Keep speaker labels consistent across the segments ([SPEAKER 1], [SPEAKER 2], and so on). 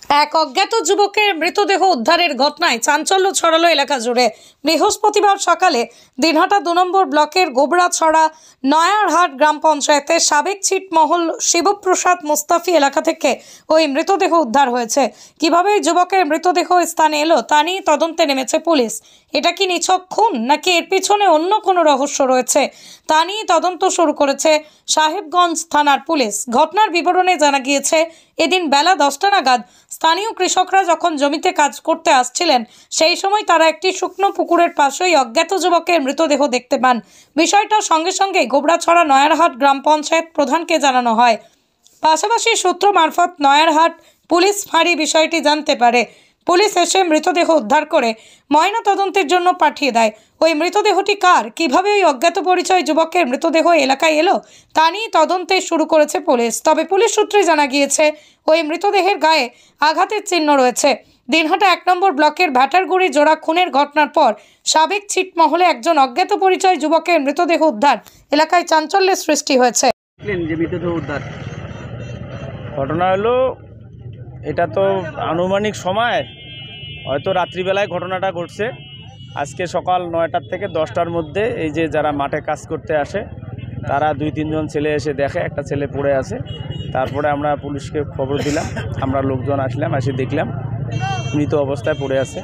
[SPEAKER 1] এক অজ্ঞাত যুবকের মৃতদেহ উদ্ধারের ঘটনায় চাঞ্চল্য ছড়ালো এলাকা জুড়ে। বৃহস্পতিবার সকালে দিনহাটা 2 নম্বর ব্লকের গোবরাছড়া নয়ারহাট গ্রাম পঞ্চায়েতের সাবেক ছিটমহল শিবপ্রসাদ মুস্তাফি এলাকা থেকে ওই মৃতদেহ উদ্ধার হয়েছে। কিভাবে যুবকের মৃতদেহ স্থানে এলো তা নিয়ে তদন্তে নেমেছে পুলিশ। এটা কি নিছক খুন নাকি এর পিছনে অন্য কোনো রহস্য রয়েছে তা নিয়ে তদন্ত শুরু করেছে সাহেবগঞ্জ থানার পুলিশ। ঘটনার বিবরণে জানা গিয়েছে, এদিন বেলা 10টা নাগাদ স্থানীয় কৃষকরা যখন জমিতে কাজ করতে আসছিলেন সেই সময় তারা একটি শুকনো পুকুরের পাশেই অজ্ঞাত যুবকের মৃতদেহ দেখতে পান। বিষয়টা সঙ্গে সঙ্গে গোবরাছড়া নয়ারহাট গ্রাম পঞ্চায়েত প্রধানকে জানানো হয়। পাশাপাশি সূত্র মারফত নয়ারহাট পুলিশ ফাঁড়ি বিষয়টি জানতে পারে। পুলিশ এসে মৃতদেহ উদ্ধার করে ময়না তদন্তের জন্য পাঠিয়ে দেয়। ওই মৃতদেহটি কার, কিভাবে ওই অজ্ঞাত পরিচয় যুবকের মৃতদেহ এলাকায় এলো তা নিয়ে তদন্তে শুরু করেছে পুলিশ। তবে পুলিশ সূত্রে জানা গিয়েছে, ওই মৃতদেহের গায়ে আঘাতের চিহ্ন রয়েছে। দিনহাটা 1 নম্বর ব্লকের ভাটারগুড়ি জোড়া খুনের ঘটনার পর সাবেক ছিটমহলে একজন অজ্ঞাত পরিচয় যুবকের মৃতদেহ উদ্ধার এলাকায় চাঞ্চল্যের সৃষ্টি হয়েছে।
[SPEAKER 2] ঘটনা হলো, এটা তো আনুমানিক সময় হয়তো রাত্রিবেলায় ঘটনাটা ঘটছে। আজকে সকাল 9টার থেকে 10টার মধ্যে এই যে যারা মাঠে কাজ করতে আসে তারা 2-3 জন ছেলে এসে দেখে একটা ছেলে পড়ে আছে। তারপরে আমরা পুলিশকে খবর দিলাম, আমরা লোকজন আসলাম, এসে দেখলাম মৃত অবস্থায় পড়ে আছে।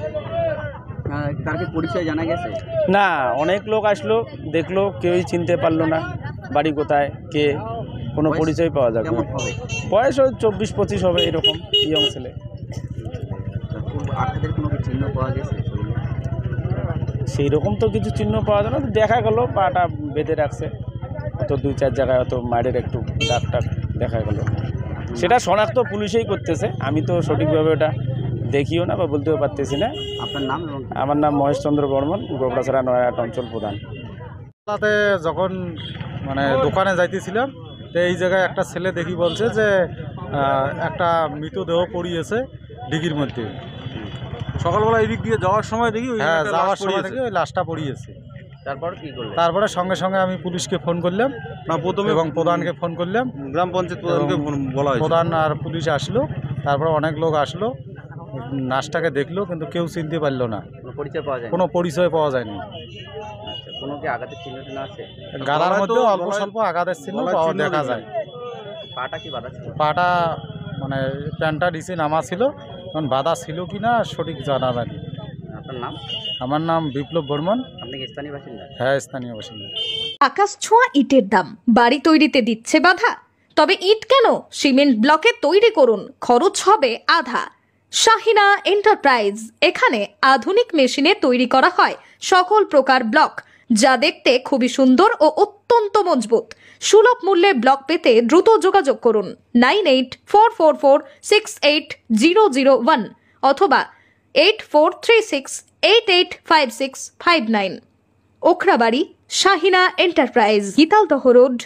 [SPEAKER 3] তার কি পরিচয় জানা গেছে?
[SPEAKER 2] না, অনেক লোক আসলো, দেখলো, কেউই চিনতে পারলো না বাড়ি কোথায়, কে, কোনো পরিচয় পাওয়া যাবে। বয়স ওই 24-25 হবে, এরকম ইয়ং ছেলে।
[SPEAKER 3] চিহ্ন পাওয়া গেছে?
[SPEAKER 2] সেই রকম তো কিছু চিহ্ন পাওয়া যায় না, দেখা গেল পাটা বেঁধে রাখছে, অত 2-4 জায়গায় অত মায়ের একটু দাগ টাক দেখা গেল। সেটা শনাক্ত পুলিশেই করতেছে, আমি তো সঠিকভাবে ওটা দেখিও না বা বলতেও পারতেছি না।
[SPEAKER 3] আপনার নাম?
[SPEAKER 2] আমার নাম মহেশচন্দ্র বর্মন, গোবরাছড়া নয়ারহাট অঞ্চল প্রধান।
[SPEAKER 4] তাতে যখন দোকানে যাইতেছিলাম তো এই জায়গায় একটা ছেলে দেখি বলছে যে একটা মৃতদেহ পড়িয়েছে ডিগির মধ্যে।
[SPEAKER 5] সকালবেলা এই দিক দিয়ে যাওয়ার সময় দেখি
[SPEAKER 4] যাওয়ার সময় দেখি ওই লাশটা পড়িয়েছে।
[SPEAKER 3] তারপর কি করলেন?
[SPEAKER 4] তারপরে সঙ্গে সঙ্গে আমি পুলিশকে ফোন করলাম, এবং প্রধানকে ফোন করলাম,
[SPEAKER 5] গ্রাম পঞ্চায়েত প্রধানকে বলা হয়েছে।
[SPEAKER 4] প্রধান আর পুলিশ আসলো, তারপরে অনেক লোক আসলো, লাশটাকে দেখলো, কিন্তু কেউ চিনতে পারলো না, কোনো পরিচয় পাওয়া যায়নি।
[SPEAKER 3] কোনো কি আঘাতের চিহ্ন আছে?
[SPEAKER 4] গালার মধ্যে অল্প স্বল্প আঘাতের চিহ্ন দেখা যায়।
[SPEAKER 3] পাটা কি বাধা ছিল?
[SPEAKER 4] পাটা প্যান্টটা নিচে নামা ছিল, কারণ বাধা ছিল কি না সঠিক জানা যায়নি।
[SPEAKER 3] আপনার নাম?
[SPEAKER 4] আমার নাম বিপ্লব বর্মন।
[SPEAKER 3] আপনি কি স্থানীয় বাসিন্দা?
[SPEAKER 4] হ্যাঁ, স্থানীয় বাসিন্দা।
[SPEAKER 6] আকাশ ছোঁয়া ইটের দাম বাড়ি তৈরিতে দিচ্ছে বাধা? তবে ইট কেন, সিমেন্ট ব্লকে তৈরি করুন, খরচ হবে আধা। শাহিনা এন্টারপ্রাইজ, এখানে আধুনিক মেশিনে তৈরি করা হয় সকল প্রকার ব্লক, যা দেখতে খুবই সুন্দর ও অত্যন্ত মজবুত। সুলভ মূল্যে ব্লক পেতে দ্রুত যোগাযোগ করুন 9844468001 অথবা 8436885659। Okhrabari, Shahina enterprise, Gitaldaha road,